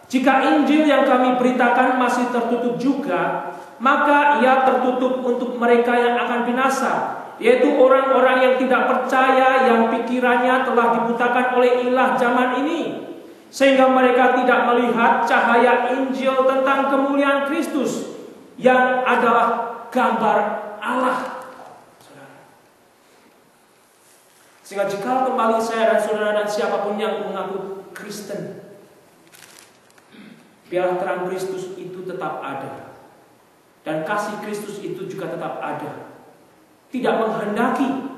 Jika Injil yang kami beritakan masih tertutup juga, maka ia tertutup untuk mereka yang akan binasa, yaitu orang-orang yang tidak percaya, yang pikirannya telah dibutakan oleh ilah zaman ini, sehingga mereka tidak melihat cahaya Injil tentang kemuliaan Kristus, yang adalah gambar Allah. Sehingga jika kembali saya dan saudara dan siapapun yang mengaku Kristen, biarlah terang Kristus itu tetap ada, dan kasih Kristus itu juga tetap ada. Tidak menghendaki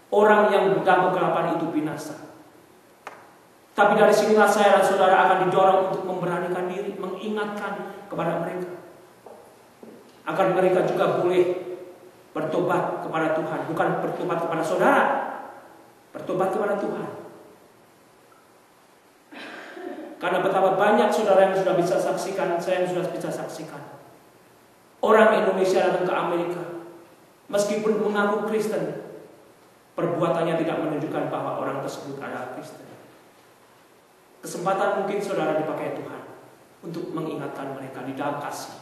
orang yang dalam kegelapan itu binasa. Tapi dari sinilah saya dan saudara akan didorong untuk memberanikan diri, mengingatkan kepada mereka, agar mereka juga boleh bertobat kepada Tuhan. Bukan bertobat kepada saudara, bertobat kepada Tuhan. Karena betapa banyak saudara yang sudah bisa saksikan, saya yang sudah bisa saksikan, orang Indonesia datang ke Amerika, meskipun mengaku Kristen, perbuatannya tidak menunjukkan bahwa orang tersebut adalah Kristen. Kesempatan mungkin saudara dipakai Tuhan untuk mengingatkan mereka di dalam kasih.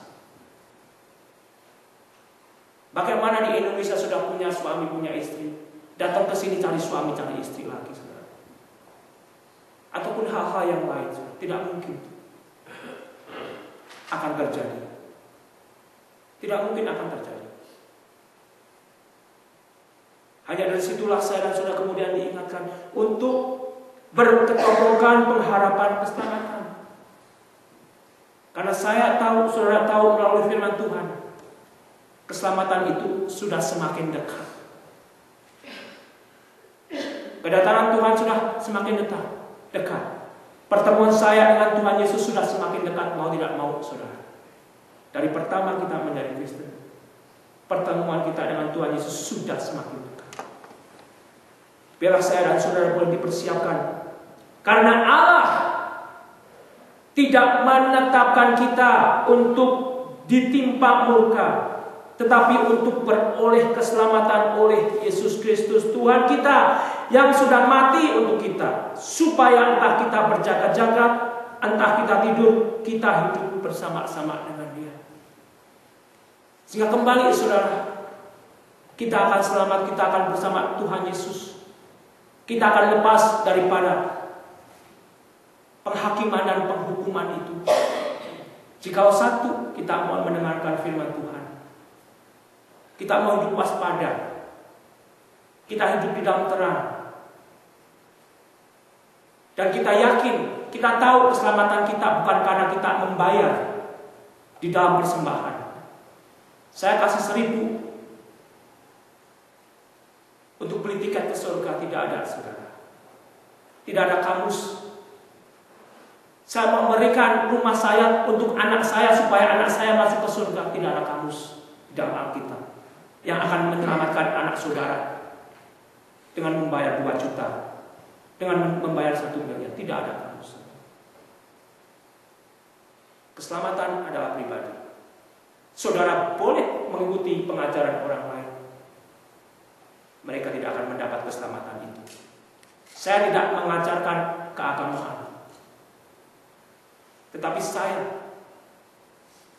Bagaimana di Indonesia sudah punya suami, punya istri, datang ke sini cari suami, cari istri lagi, saudara. Ataupun hal-hal yang lain, saudara. Tidak mungkin akan terjadi. Tidak mungkin akan terjadi. Hanya dari situlah saya dan saudara kemudian diingatkan untuk berketokohan pengharapan keselamatan. Karena saya tahu, saudara tahu melalui firman Tuhan, keselamatan itu sudah semakin dekat. Kedatangan Tuhan sudah semakin dekat. Pertemuan saya dengan Tuhan Yesus sudah semakin dekat, mau tidak mau, saudara. Dari pertama kita menjadi Kristen, pertemuan kita dengan Tuhan Yesus sudah semakin dekat. Biarlah saya dan saudara boleh dipersiapkan, karena Allah tidak menetapkan kita untuk ditimpa murka, tetapi untuk beroleh keselamatan oleh Yesus Kristus Tuhan kita, yang sudah mati untuk kita, supaya entah kita berjaga-jaga, entah kita tidur, kita hidup bersama-sama dengan Dia. Sehingga kembali saudara, kita akan selamat, kita akan bersama Tuhan Yesus. Kita akan lepas daripada penghakiman dan penghukuman itu. Jika satu, kita mau mendengarkan firman Tuhan, kita mau hidup waspada, kita hidup di dalam terang, dan kita yakin, kita tahu keselamatan kita bukan karena kita membayar di dalam persembahan. Saya kasih 1.000 untuk beli tiket ke surga, tidak ada, saudara. Tidak ada kamus. Saya memberikan rumah saya untuk anak saya supaya anak saya masuk ke surga, tidak ada kamus di dalam Alkitab yang akan menyelamatkan anak saudara dengan membayar 2 juta, dengan membayar 1 miliar. Tidak ada kamus. Keselamatan adalah pribadi. Saudara boleh mengikuti pengajaran orang lain, mereka tidak akan mendapat keselamatan itu. Saya tidak mengajarkan keagamaan, tetapi saya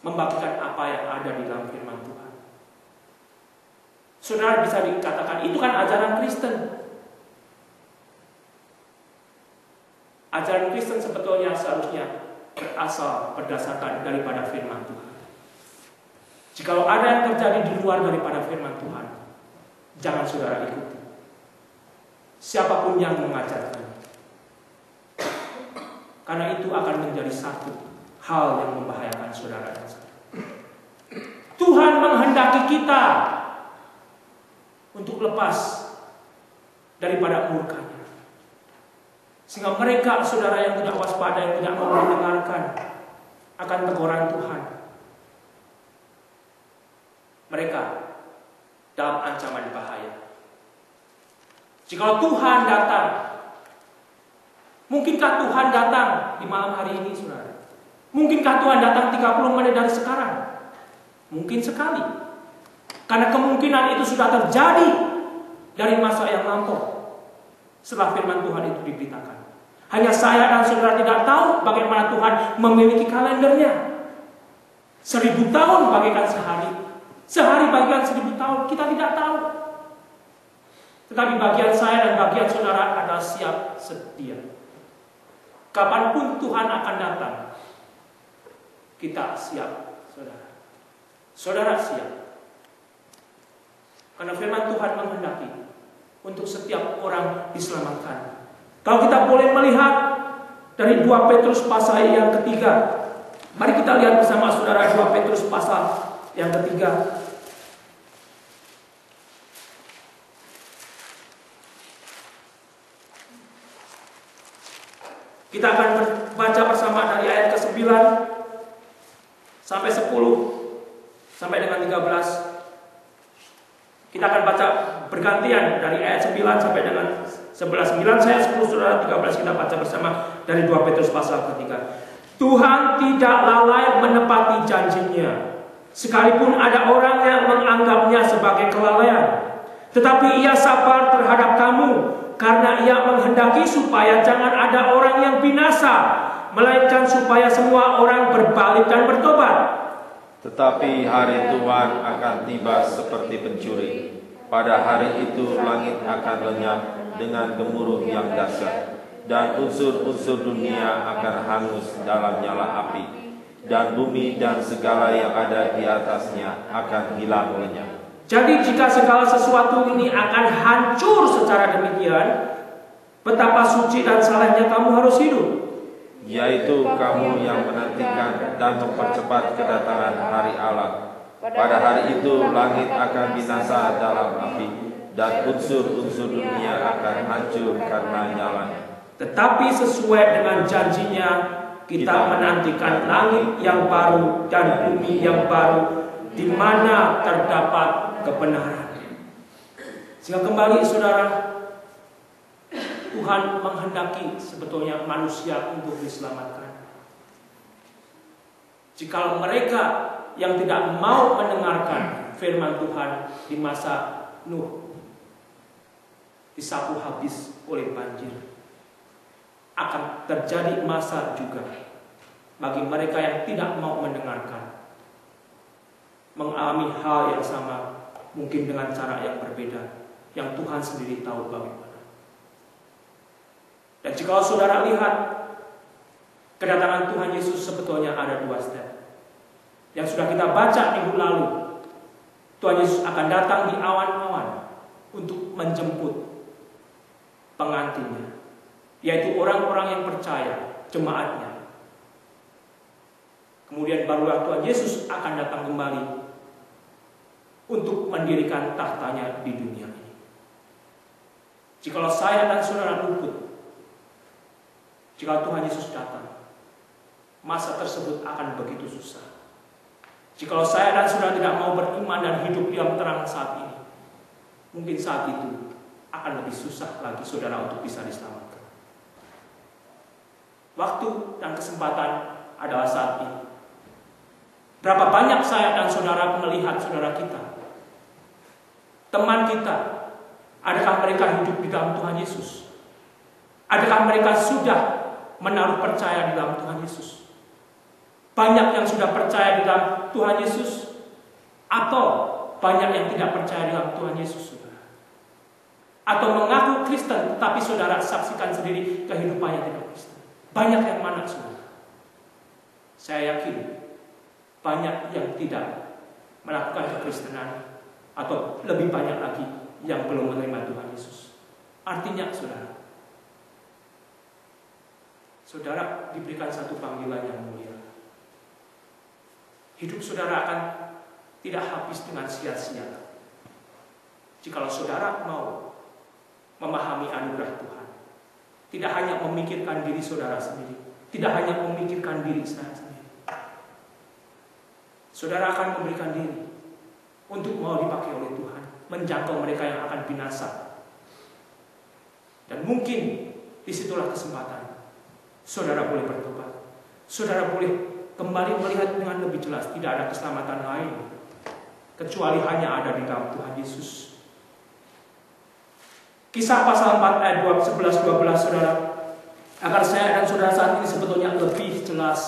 membagikan apa yang ada di dalam firman Tuhan. Saudara bisa dikatakan itu kan ajaran Kristen. Ajaran Kristen sebetulnya seharusnya berasal berdasarkan daripada firman Tuhan. Jikalau ada yang terjadi di luar daripada firman Tuhan, jangan saudara ikuti, siapapun yang mengajarkan, karena itu akan menjadi satu hal yang membahayakan saudara dan saya. Tuhan menghendaki kita untuk lepas daripada murka-Nya, sehingga mereka saudara yang tidak waspada, yang tidak mau mendengarkan akan teguran Tuhan, mereka dalam ancaman bahaya. Jika Tuhan datang, mungkinkah Tuhan datang di malam hari ini, saudara? Mungkinkah Tuhan datang 30 menit dari sekarang? Mungkin sekali. Karena kemungkinan itu sudah terjadi dari masa yang lampau setelah firman Tuhan itu diberitakan. Hanya saya dan saudara tidak tahu bagaimana Tuhan memiliki kalendernya. 1000 tahun bagaikan sehari. Sehari bagian 1000 tahun, kita tidak tahu. Tetapi bagian saya dan bagian saudara adalah siap sedia. Kapanpun Tuhan akan datang, kita siap, saudara. Saudara siap. Karena firman Tuhan menghendaki untuk setiap orang diselamatkan. Kalau kita boleh melihat dari 2 Petrus pasal yang ketiga. Mari kita lihat bersama saudara 2 Petrus pasal yang ketiga. Kita akan baca bersama dari ayat ke-9 sampai 10 sampai dengan 13. Kita akan baca bergantian dari ayat 9 sampai dengan 11. 9 saya 10 saudara, 13 kita baca bersama dari 2 Petrus pasal ketiga. Tuhan tidak lalai menepati janjinya, sekalipun ada orang yang menganggapnya sebagai kelalaian. Tetapi ia sabar terhadap kamu, karena ia menghendaki supaya jangan ada orang yang binasa, melainkan supaya semua orang berbalik dan bertobat. Tetapi hari Tuhan akan tiba seperti pencuri. Pada hari itu langit akan lenyap dengan gemuruh yang dahsyat, dan unsur-unsur dunia akan hangus dalam nyala api, dan bumi dan segala yang ada di atasnya akan hilang lenyap. Jadi jika segala sesuatu ini akan hancur secara demikian, betapa suci dan salehnya kamu harus hidup. Yaitu kamu yang menantikan dan mempercepat kedatangan hari Allah. Pada hari itu langit akan binasa dalam api, dan unsur-unsur dunia akan hancur karena nyalanya. Tetapi sesuai dengan janjinya, kita menantikan langit yang baru dan bumi yang baru, di mana terdapat kebenaran. Sehingga kembali saudara, Tuhan menghendaki sebetulnya manusia untuk diselamatkan. Jika mereka yang tidak mau mendengarkan firman Tuhan di masa Nuh disapu habis oleh banjir, akan terjadi masa juga bagi mereka yang tidak mau mendengarkan, mengalami hal yang sama, mungkin dengan cara yang berbeda, yang Tuhan sendiri tahu bagaimana. Dan jika saudara lihat, kedatangan Tuhan Yesus sebetulnya ada 2 step. Yang sudah kita baca minggu lalu, Tuhan Yesus akan datang di awan-awan untuk menjemput pengantinnya, yaitu orang-orang yang percaya, jemaatnya. Kemudian barulah Tuhan Yesus akan datang kembali untuk mendirikan tahtanya di dunia ini. Jikalau saya dan saudara luput, jika Tuhan Yesus datang, masa tersebut akan begitu susah. Jikalau saya dan saudara tidak mau beriman dan hidup di dalam terang saat ini, mungkin saat itu akan lebih susah lagi saudara untuk bisa diselamatkan. Waktu dan kesempatan adalah saat ini. Berapa banyak saya dan saudara melihat saudara kita, teman kita, adakah mereka hidup di dalam Tuhan Yesus? Adakah mereka sudah menaruh percaya di dalam Tuhan Yesus? Banyak yang sudah percaya di dalam Tuhan Yesus, atau banyak yang tidak percaya di dalam Tuhan Yesus, saudara? Atau mengaku Kristen, tetapi saudara saksikan sendiri kehidupannya tidak Kristen. Banyak yang mana, saudara? Saya yakin banyak yang tidak melakukan kekristenan, atau lebih banyak lagi yang belum menerima Tuhan Yesus. Artinya saudara diberikan satu panggilan yang mulia. Hidup saudara akan tidak habis dengan sia-sia jikalau saudara mau memahami anugerah Tuhan. Tidak hanya memikirkan diri saudara sendiri, tidak hanya memikirkan diri saya sendiri. Saudara akan memberikan diri untuk mau dipakai oleh Tuhan, menjangkau mereka yang akan binasa. Dan mungkin disitulah kesempatan saudara boleh bertobat. Saudara boleh kembali melihat dengan lebih jelas, tidak ada keselamatan lain kecuali hanya ada di dalam Tuhan Yesus. Kisah pasal 4 ayat 11-12 saudara agar saya dan saudara saat ini sebetulnya lebih jelas